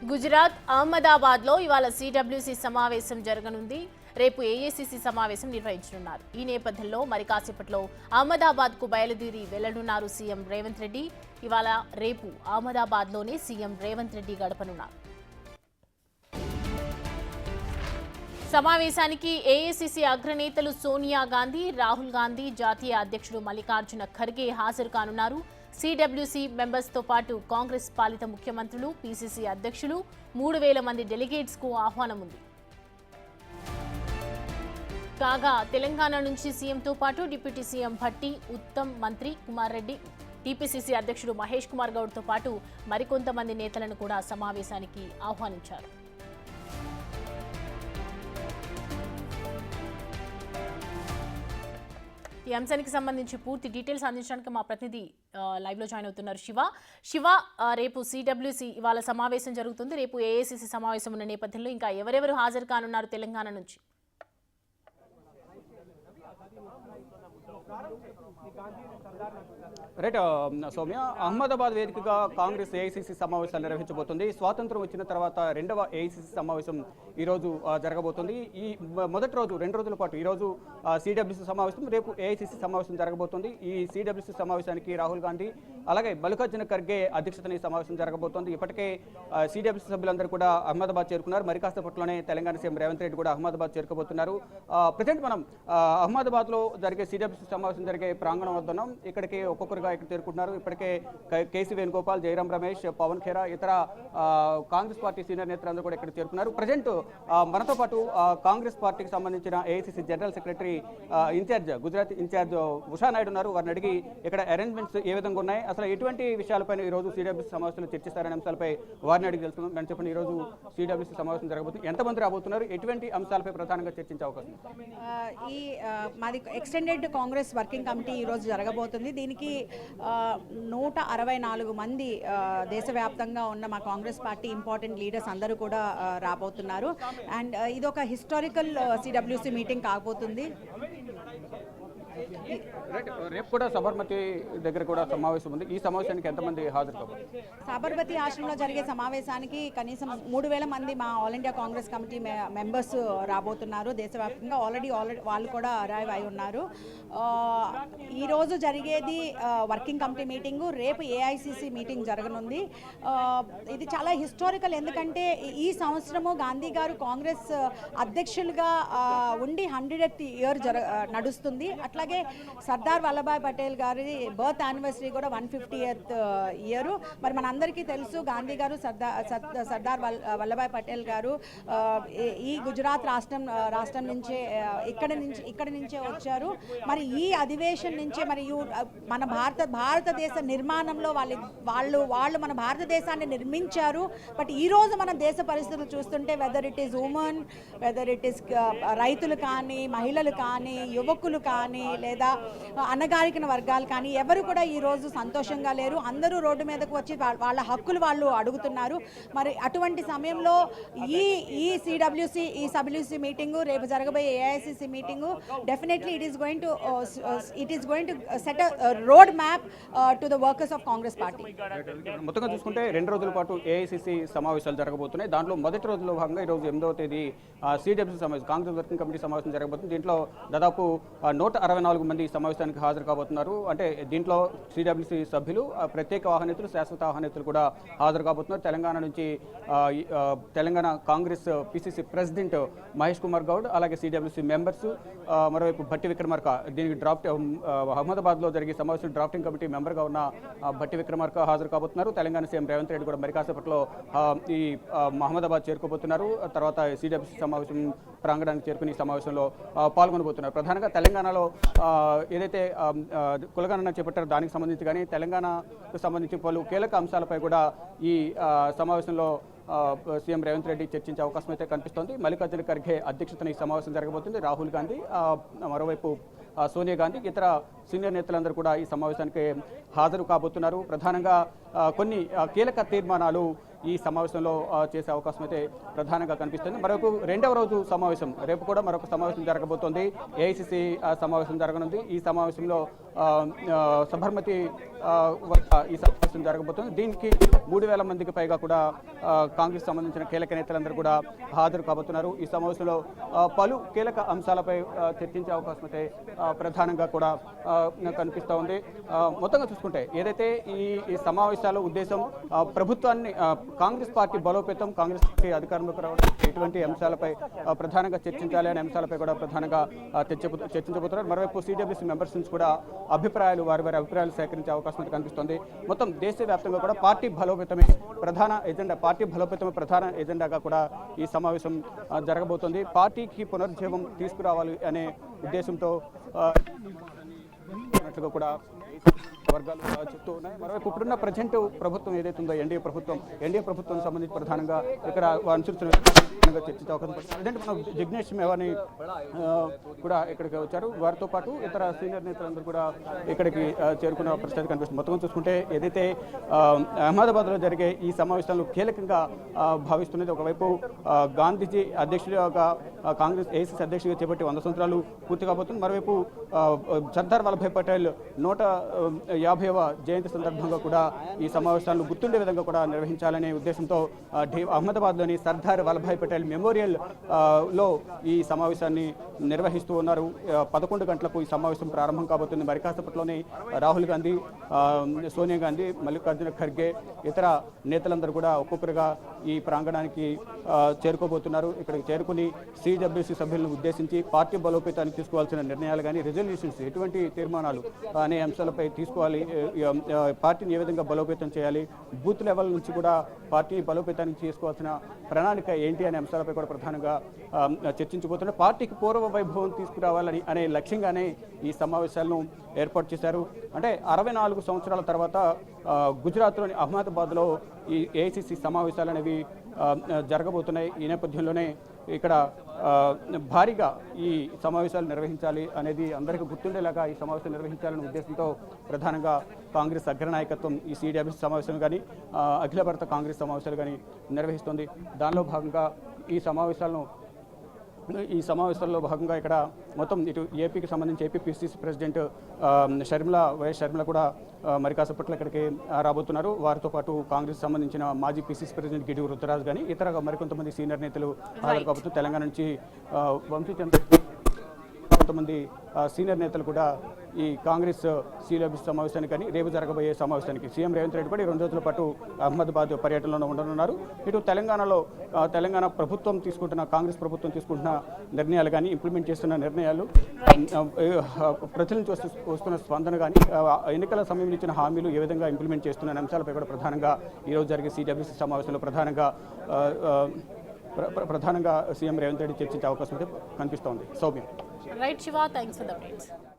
గుజరాత్ అహ్మదాబాద్లో ఇవాళ సిడబ్ల్యూసీ సమావేశం జరగనుంది. రేపు ఏఐసీసీ సమావేశం నిర్వహించనున్నారు. ఈ నేపథ్యంలో మరి కాసేపట్లో అహ్మదాబాద్కు బయలుదేరి వెళ్లనున్నారు సీఎం రేవంత్ రెడ్డి. ఇవాళ రేపు అహ్మదాబాద్లోనే సీఎం రేవంత్ రెడ్డి గడపనున్నారు. సమావేశానికి ఏఐసీసీ అగ్రనేతలు సోనియా గాంధీ, రాహుల్ గాంధీ, జాతీయ అధ్యక్షుడు మల్లికార్జున ఖర్గే హాజరు కానున్నారు. సిడబ్ల్యూసీ మెంబర్స్తో పాటు కాంగ్రెస్ పాలిత ముఖ్యమంత్రులు, పీసీసీ అధ్యక్షులు, 3,000 మంది డెలిగేట్స్కు ఆహ్వానం ఉంది. కాగా తెలంగాణ నుంచి సీఎంతో పాటు డిప్యూటీ సీఎం భట్టి, ఉత్తమ్, మంత్రి కుమార్ రెడ్డి, టీపీసీసీ అధ్యక్షుడు మహేష్ కుమార్ గౌడ్తో పాటు మరికొంతమంది నేతలను కూడా సమావేశానికి ఆహ్వానించారు. ఈ అంశానికి సంబంధించి పూర్తి డీటెయిల్స్ అందించడానికి మా ప్రతినిధి లైవ్ లో జాయిన్ అవుతున్నారు శివ. రేపు సిడబ్ల్యూసీ ఇవాళ సమావేశం జరుగుతుంది. రేపు ఏఐసీసీ సమావేశం ఉన్న నేపథ్యంలో ఇంకా ఎవరెవరు హాజరు కానున్నారు తెలంగాణ నుంచి? రైట్ సౌమ్య, అహ్మదాబాద్ వేదికగా కాంగ్రెస్ ఏఐసీసీ సమావేశాలు నిర్వహించబోతుంది. స్వాతంత్రం వచ్చిన తర్వాత రెండవ ఏఐసీసీ సమావేశం ఈరోజు జరగబోతుంది. ఈ మొదటి రోజు 2 రోజుల పాటు ఈరోజు సిడబ్ల్యూసీ సమావేశం, రేపు ఏఐసీసీ సమావేశం జరగబోతుంది. ఈ సిడబ్ల్యూసీ సమావేశానికి రాహుల్ గాంధీ అలాగే మల్లికార్జున ఖర్గే అధ్యక్షతన ఈ సమావేశం జరగబోతోంది. ఇప్పటికే సిడబ్ల్యూసీ సభ్యులందరూ కూడా అహ్మదాబాద్ చేరుకున్నారు. మరి కాసేపట్లోనే తెలంగాణ సీఎం రేవంత్ రెడ్డి కూడా అహ్మదాబాద్ చేరుకోబోతున్నారు. ప్రజెంట్ మనం అహ్మదాబాద్లో జరిగే సిడబ్ల్యూసీ సమావేశం జరిగే ప్రాంగణం వద్ద ఉన్నాం. ఇక్కడికి ఒక్కొక్కరుగా ఇక్కడ చేరుకుంటున్నారు. ఇప్పటికే కేసీ వేణుగోపాల్, జయరాం రమేష్, పవన్ ఖేరా, ఇతర కాంగ్రెస్ పార్టీ సీనియర్ నేతలందరూ కూడా ఇక్కడ చేరుకున్నారు. ప్రజెంట్ మనతో పాటు కాంగ్రెస్ పార్టీకి సంబంధించిన AICC general secretary incharge, Gujarat incharge Usha Naidu ఉన్నారు. వారిని అడిగి ఇక్కడ అరేంజ్మెంట్స్ ఏ విధంగా ఉన్నాయి, అసలు ఎటువంటి విషయాలపై ఈరోజు సిడబ్ల్యూసీ సమావేశంలో చర్చిస్తారనే అంశాలపై వారిని అడిగి తెలుసుకుందాం. అని చెప్పండి, ఈరోజు సిడబ్ల్యూసీ సమావేశం జరగబోతుంది. ఎంతమంది రాబోతున్నారు, ఎటువంటి అంశాలపై ప్రధానంగా చర్చించే అవకాశం? మాది ఎక్స్టెండెడ్ కాంగ్రెస్ వర్కింగ్ కమిటీ ఈరోజు జరగబోతుంది. దీనికి 164 మంది దేశవ్యాప్తంగా ఉన్న మా కాంగ్రెస్ పార్టీ ఇంపార్టెంట్ లీడర్స్ అందరూ కూడా రాబోతున్నారు. అండ్ ఇది ఒక హిస్టారికల్ సిడబ్ల్యూసీ మీటింగ్ కాబోతుంది. రేపు కూడా సబర్మతి దగ్గర కూడా సమావేశం ఉంది. ఈ సమావేశానికి ఎంతమంది హాజరు కాబోతున్నారు? సబర్మతి ఆశ్రమంలో జరిగే సమావేశానికి కనీసం 3,000 మంది మా all India Congress committee members రాబోతున్నారు. దేశవ్యాప్తంగా ఆల్రెడీ వాళ్ళు కూడా అరైవ్ అయి ఉన్నారు. ఈరోజు జరిగేది వర్కింగ్ కమిటీ మీటింగు, రేపు ఏఐసీసీ మీటింగ్ జరగనుంది. ఇది చాలా హిస్టారికల్, ఎందుకంటే ఈ సంవత్సరము గాంధీ గారు కాంగ్రెస్ అధ్యక్షులుగా ఉండి 100th ఇయర్ నడుస్తుంది. అట్లాగే సర్దార్ వల్లభాయ్ పటేల్ గారి బర్త్ యానివర్సరీ కూడా 150th ఇయర్. మరి మనందరికీ తెలుసు గాంధీ గారు, సర్దార్ వల్లభాయ్ పటేల్ గారు ఈ గుజరాత్ రాష్ట్రం నుంచే ఇక్కడ నుంచే వచ్చారు. మరి ఈ అధివేశం నుంచే మరియు మన భారతదేశ నిర్మాణంలో వాళ్ళు మన భారతదేశాన్ని నిర్మించారు. బట్ ఈ రోజు మన దేశ పరిస్థితులు చూస్తుంటే whether it is women, whether it is రైతులు కానీ, మహిళలు కానీ, యువకులు కానీ, లేదా అణగారిన వర్గాలు కానీ ఎవరు కూడా ఈరోజు సంతోషంగా లేరు. అందరూ రోడ్డు మీదకు వచ్చి వాళ్ళ హక్కులు వాళ్ళు అడుగుతున్నారు. మరి అటువంటి సమయంలో ఈ సిడబ్ల్యూసీ మీటింగు, రేపు జరగబోయే AICC meeting definitely it is going to set road map to the workers of Congress party. మొత్తంగా చూసుకుంటే 2 రోజుల పాటు ఏఐసీసీ సమావేశాలు జరగబోతున్నాయి. దాంట్లో మొదటి రోజులో భాగంగా ఈరోజు 8వ తేదీ సిడబ్ల్యూసీ సమావేశం, కాంగ్రెస్ వర్కింగ్ కమిటీ సమావేశం జరగబోతుంది. దీంట్లో దాదాపు 164 మంది సమావేశానికి హాజరు కాబోతున్నారు. అంటే దీంట్లో సిడబ్ల్యూసీ సభ్యులు, ప్రత్యేక ఆహ్వానితులు, శాశ్వత ఆహ్వానితులు కూడా హాజరు కాబోతున్నారు. తెలంగాణ నుంచి తెలంగాణ కాంగ్రెస్ పీసీసీ ప్రెసిడెంట్ మహేష్ కుమార్ గౌడ్, అలాగే సిడబ్ల్యూసీ మెంబర్స్, మరోవైపు భట్టి విక్రమార్క, దీనికి అహ్మదాబాద్లో జరిగే సమావేశం డ్రాఫ్టింగ్ కమిటీ మెంబర్గా ఉన్న భట్టి విక్రమార్క హాజరు కాబోతున్నారు. తెలంగాణ సీఎం రేవంత్ రెడ్డి కూడా మరి కాసేపట్లో ఈ అహ్మదాబాద్ చేరుకోబోతున్నారు. తర్వాత సిడబ్ల్యూసీ సమావేశం ప్రాంగణానికి చేరుకుని ఈ సమావేశంలో పాల్గొనబోతున్నారు. ప్రధానంగా తెలంగాణలో ఏదైతే కులగణన చేపట్టారో దానికి సంబంధించి కానీ తెలంగాణకు సంబంధించి పలు కీలక అంశాలపై కూడా ఈ సమావేశంలో సీఎం రేవంత్ రెడ్డి చర్చించే అవకాశం అయితే కనిపిస్తోంది. మల్లికార్జున ఖర్గే అధ్యక్షతన ఈ సమావేశం జరగబోతుంది. రాహుల్ గాంధీ, మరోవైపు సోనియా గాంధీ, ఇతర సీనియర్ నేతలందరూ కూడా ఈ సమావేశానికి హాజరు కాబోతున్నారు. ప్రధానంగా కొన్ని కీలక తీర్మానాలు ఈ సమావేశంలో చేసే అవకాశం అయితే ప్రధానంగా కనిపిస్తుంది. మరొక 2వ రోజు సమావేశం, రేపు కూడా మరొక సమావేశం జరగబోతోంది. ఏఐసీసీ సమావేశం జరగనుంది. ఈ సమావేశంలో సబర్మతి ఈ సమావేశం జరగబోతుంది. దీనికి 3,000 మందికి పైగా కూడా కాంగ్రెస్ సంబంధించిన కీలక నేతలందరూ కూడా హాజరు కాబోతున్నారు. ఈ సమావేశంలో పలు కీలక అంశాలపై చర్చించే అవకాశం అయితే ప్రధానంగా కూడా కనిపిస్తూ ఉంది. మొత్తంగా చూసుకుంటే ఏదైతే ఈ సమావేశాల ఉద్దేశం ప్రభుత్వాన్ని కాంగ్రెస్ పార్టీ బలోపేతం, కాంగ్రెస్ పార్టీ అధికారంలోకి రావడం, ఇటువంటి అంశాలపై ప్రధానంగా చర్చించాలి అనే అంశాలపై కూడా ప్రధానంగా చర్చించబోతున్నారు. మరోవైపు సిడబ్ల్యూసీ మెంబర్స్ నుంచి కూడా వారి అభిప్రాయాలు సేకరించే అవకాశం అయితే కనిపిస్తుంది. మొత్తం దేశవ్యాప్తంగా కూడా పార్టీ బలోపేతమే ప్రధాన ఎజెండాగా కూడా ఈ సమావేశం జరగబోతోంది. పార్టీకి పునరుజ్జీవం తీసుకురావాలి అనే ఉద్దేశంతో ఉన్నట్లుగా కూడా వర్గాలు చెప్తూ ఉన్నాయి. మరోవైపు ఇప్పుడున్న ప్రజెంట్ ప్రభుత్వం ఏదైతే ఉందో ఎన్డీఏ ప్రభుత్వం సంబంధించి ప్రధానంగా ఇక్కడ చర్చించే అవకాశం. ప్రజెంట్ మనం జిగ్నేష్ మేవాని కూడా ఇక్కడికి వచ్చారు. వారితో పాటు ఇతర సీనియర్ నేతలందరూ కూడా ఇక్కడికి చేరుకున్న పరిస్థితి కనిపిస్తుంది. మొత్తం చూసుకుంటే ఏదైతే అహ్మదాబాద్లో జరిగే ఈ సమావేశాలను కీలకంగా భావిస్తున్నది. ఒకవైపు గాంధీజీ అధ్యక్షుడిగా కాంగ్రెస్ ఏఐసీసీ అధ్యక్షుడిగా చేపట్టి 100 సంవత్సరాలు పూర్తి కాబోతుంది. మరోవైపు సర్దార్ వల్లభాయ్ పటేల్ 150వ జయంతి సందర్భంగా కూడా ఈ సమావేశాలను గుర్తుండే విధంగా కూడా నిర్వహించాలనే ఉద్దేశంతో అహ్మదాబాద్లోని సర్దార్ వల్లభాయ్ పటేల్ మెమోరియల్ లో ఈ సమావేశాన్ని నిర్వహిస్తూ ఉన్నారు. 11 గంటలకు ఈ సమావేశం ప్రారంభం కాబోతుంది. మరి కాసేపట్లోనే రాహుల్ గాంధీ, సోనియా గాంధీ, మల్లికార్జున ఖర్గే, ఇతర నేతలందరూ కూడా ఒక్కొక్కరుగా ఈ ప్రాంగణానికి చేరుకోబోతున్నారు. ఇక్కడికి చేరుకుని సిడబ్ల్యూసీ సభ్యులను ఉద్దేశించి పార్టీ బలోపేతానికి తీసుకోవాల్సిన నిర్ణయాలు కానీ, రెజల్యూషన్స్, ఎటువంటి తీర్మానాలు అనే అంశాలపై తీసుకోవాలి, పార్టీని ఏ విధంగా బలోపేతం చేయాలి, బూత్ లెవెల్ నుంచి కూడా పార్టీని బలోపేతానికి చేసుకోవాల్సిన ప్రణాళిక ఏంటి అనే అంశాలపై కూడా ప్రధానంగా చర్చించబోతున్నారు. పార్టీకి పూర్వ వైభవం తీసుకురావాలని అనే లక్ష్యంగానే ఈ సమావేశాలను ఏర్పాటు చేశారు. అంటే 64 సంవత్సరాల తర్వాత గుజరాత్లోని అహ్మదాబాద్లో ఈ ఏఐసీసీ సమావేశాలు అనేవి జరగబోతున్నాయి. ఈ నేపథ్యంలోనే ఇక్కడ భారీగా ఈ సమావేశాలు నిర్వహించాలి అనేది అందరికీ గుర్తుండేలాగా ఈ సమావేశాలు నిర్వహించాలనే ఉద్దేశంతో ప్రధానంగా కాంగ్రెస్ అగ్రనాయకత్వం ఈ సిడబ్ల్యూసీ సమావేశం కానీ, అఖిల భారత కాంగ్రెస్ సమావేశాలు కానీ నిర్వహిస్తుంది. దానిలో భాగంగా ఈ సమావేశాల్లో భాగంగా ఇక్కడ మొత్తం ఇటు ఏపీకి సంబంధించి ఏపీపీసీసీ ప్రెసిడెంట్ వైఎస్ షర్మిల కూడా మరి కాసేపట్లో ఇక్కడికి రాబోతున్నారు. వారితో పాటు కాంగ్రెస్ సంబంధించిన మాజీ పీసీసీ ప్రెసిడెంట్ గిడి రుతురాజ్ కానీ ఇతర మరికొంతమంది సీనియర్ నేతలు హాజరు కాబోతున్నారు. తెలంగాణ నుంచి వంశీచంద్ర, కొంతమంది సీనియర్ నేతలు కూడా ఈ కాంగ్రెస్ సిడబ్ల్యూసీ సమావేశానికి కానీ రేపు జరగబోయే సమావేశానికి సీఎం రేవంత్ రెడ్డి కూడా 2 రోజుల పాటు అహ్మదాబాద్ పర్యటనలో ఉండనున్నారు. ఇటు తెలంగాణ ప్రభుత్వం కాంగ్రెస్ ప్రభుత్వం తీసుకుంటున్న నిర్ణయాలు కానీ, ఇంప్లిమెంట్ చేస్తున్న నిర్ణయాలు, ప్రజల నుంచి వస్తున్న స్పందన కానీ, ఎన్నికల సమయంలో ఇచ్చిన హామీలు ఏ విధంగా ఇంప్లిమెంట్ చేస్తున్న అంశాలపై కూడా ప్రధానంగా ఈరోజు జరిగే సిడబ్ల్యూసీ సమావేశంలో ప్రధానంగా సీఎం రేవంత్ రెడ్డి చర్చించే అవకాశం అయితే కనిపిస్తోంది. Soumya. Right, Shiva. Thanks for the updates.